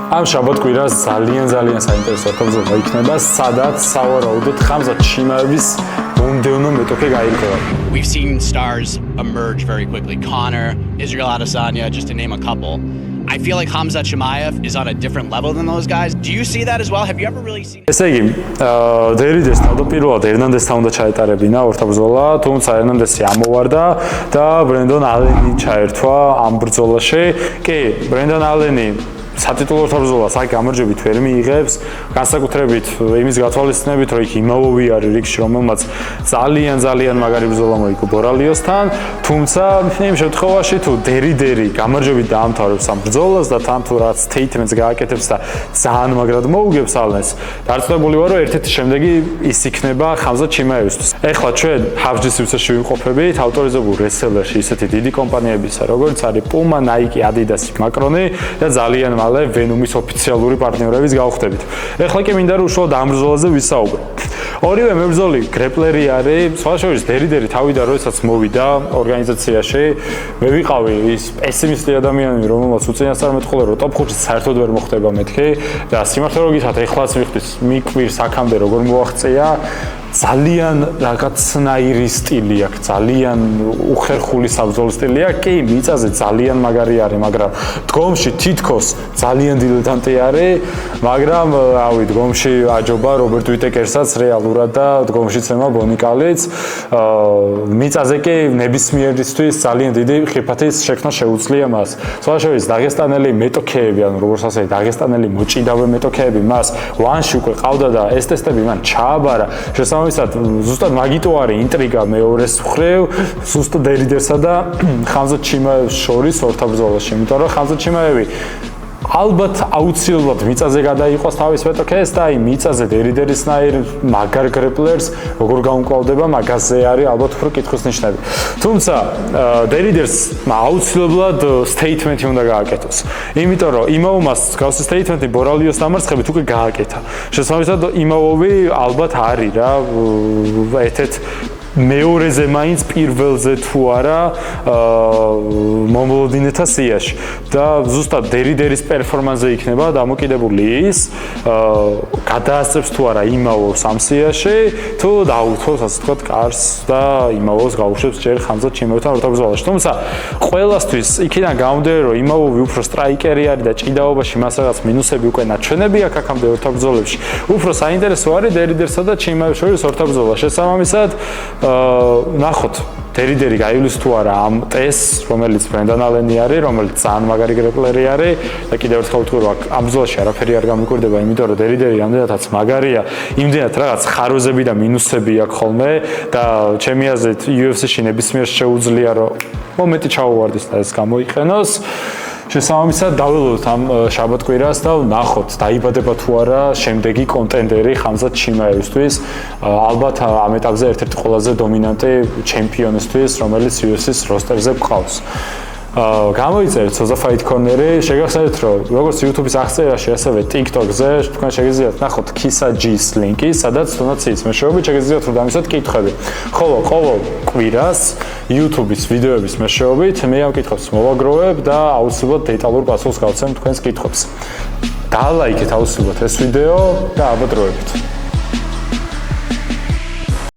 ამ შაბათ-კვირას ძალიან საინტერესო თემა იქნება, სადაც სავარაუდოდ ხამზად ჩიმაევის მომდევნო მეტოქე გაირკვევა. We've seen stars emerge very quickly. Connor, Israel Adesanya, just to name a couple. I feel like Khamzat Chimaev is on a different level than those guys. Do you see that as well? Have you ever really seen it? ესე იგი, დერიდეს თავდაპირველად ერნანდესთან უნდა ჩაეტარებინა ორთაბრძოლა, თუმცა ერნანდესი ამოვარდა და ბრენდონ ალენი ჩაერთვა ამ ბრძოლაში. კი, ბრენდონ ალენი სატიტულო ორთაბრძოლას აქ გამარჯვებით ვერ მიიღებს, განსაკუთრებით იმის გათვალისწინებით, რომ იქ იმავოვი არის რიგში, რომელმაც ძალიან მაგარი ბრძოლა მოიგო ბორალიოსთან, თუმცა იმ შემთხვევაში თუ დერი გამარჯვებით დაამთავრებს ამ ბრძოლას და თან თუ რაც statements გააკეთებს და ძალიან მაგრად მოუგებს ალენს, დარწმუნებული ვარ, რომ ერთ-ერთი შემდეგი ის იქნება ხამზად ჩიმაევისთვის. ეხლა ჩვენ ჰაბჯის-სივრცეში ვიმყოფებით ავტორიზებულ რესელერში ისეთი დიდი კომპანიებისა, როგორც არის Puma, Nike, Adidas, Macron და ძალიან ვენუმის ოფიციალური პარტნიორების გავხდებით. ეხლა კი მინდა რომ უშუალოდ ამ ბრძოლაზე ვისაუბრო. ორივე მებრძოლი გრეპლერი არის, სხვა შორის დერი თავიდან როდესაც მოვიდა ორგანიზაციაში, მე ვიყავი ის პესიმისტი ადამიანი, რომელსაც უწინასწარ მეტყოლა რომ ტოპ 5-ში საერთოდ ვერ მოხდება მეთქი და სიმართლე რომ გითხრათ, ეხლაც ვიხდის მიკვირს აქამდე როგორ მოაღწია, ძალიან რაღაცნაირი სტილი აქვს, ძალიან უხერხული საბრძოლო სტილი აქვს. კი, მიწაზე ძალიან მაგარი არის, მაგრამ დგომში თითქოს ძალიან დილეტანტი არის, მაგრამ რავი, დგომში აჯობა რობერტ ვიტეკერსაც რეალურად და დგომში ცემა ბონიკალიც. მიწაზე კი ნებისმიერისთვის ძალიან დიდი ხიფათის შექმნა შეუძლია მას. სხვა შორის დაღესტანელი მეტოქეები, ანუ როგორც ასე დაღესტანელი მოჭიდავე მეტოქეები მას ვანში უკვე ყავდა და ეს ტესტები მან ჩააბარა. შესაბამისად, ზუსტად მაგიტო არის ინტრიგა მეორეს მხრივ, ზუსტად დერიდერსა და ხამზად ჩიმაევს შორის ორთაბრძოლაში, იმიტომ რომ ხამზად ჩიმაევი ალბათ აუცილებლად მიწაზე გადაიყვას თავის მეტოქეს და აი მიწაზე დერიდერისნაირ მაგარ გრეპლერს როგორ გაუმკლავდება მაგაზე არის ალბათ უფრო კითხვის ნიშნები. თუმცა დერიდერს აუცილებლად სტეიტმენტი უნდა გააკეთოს. იმიტომ რომ იმავომას გავსი სტეიტმენტი ბორალიოს დამარცხებით უკვე გააკეთა. შესაბამისად იმავოვი ალბათ არის რა ერთ-ერთ მეორეზე მაინც პირველზე თუ არა მომლოდინეთა სიაში და ზუსტად დერიდერის პერფორმანსზე იქნება დამოკიდებული ის გადაასწრებს თუ არა იმავოს ამ სიაში თუ დაუთხოს ასე ვთქვათ კარს და იმავოს გაუშვებს ჯერ ხამზად ჩიმაევთან ორთაბრძოლაში. თუმცა ყველასთვის იქიდან გამომდინარე რომ იმავოვი უფრო სტრაიკერი არის და ჭიდაობაში მას რაღაც მინუსები უკვე ნაჩვენები აქვს აქამდე ორთაბრძოლებში. უფრო საინტერესო არის დერიდერსა და ჩიმაევს შორის ორთაბრძოლა. შესაბამისად ნახოთ დერი გაივლის თუ არა ამ ტესტს, რომელიც ბრენდონ ალენი არის, რომელიც ძალიან მაგარი გრეპლერი არის და კიდევ ერთხელ ვთქვი, რომ ამ ბრძოლაში არაფერი არ გამიკვირდება, იმიტომ რომ დერი რამდენადაც მაგარია, იმდენად რაღაც ხაროზები და მინუსები აქვს ხოლმე და ჩემი აზრით UFC-ში ნებისმიერ შეუძლია რომ მომენტი ჩაუვარდეს და ეს გამოიყენოს. შესაბამისად დაველოდოთ ამ შაბათ-კვირას და ნახოთ დაიბადება თუ არა შემდეგი კონტენდერი ხამზად ჩიმაევისთვის. ალბათ ამ ეტაპზე ერთ-ერთი ყველაზე დომინანტი ჩემპიონისთვის, რომელიც UFC-ს როსტერზე გვყავს. გამოიწერეთ Soza Fight Corner-ი, შეგახსენებთ რომ როგორც YouTube-ის აღწერაში, ასევე TikTok-ზე თქვენ შეგიძლიათ ნახოთ Kisa G-ს ლინკი, სადაც თუნდაც ის მეშვეობით შეგიძლიათ რომ დამისვათ კითხვები. ხოლო ყოველ კვირას YouTube-ის ვიდეოების მეშვეობით მე ამ კითხვებს მოვაგროვებ და აუცილებლად დეტალურ პასუხს გავცემ თქვენს კითხვებს. დალაიქეთ აუცილებლად ეს ვიდეო და აბადროებით.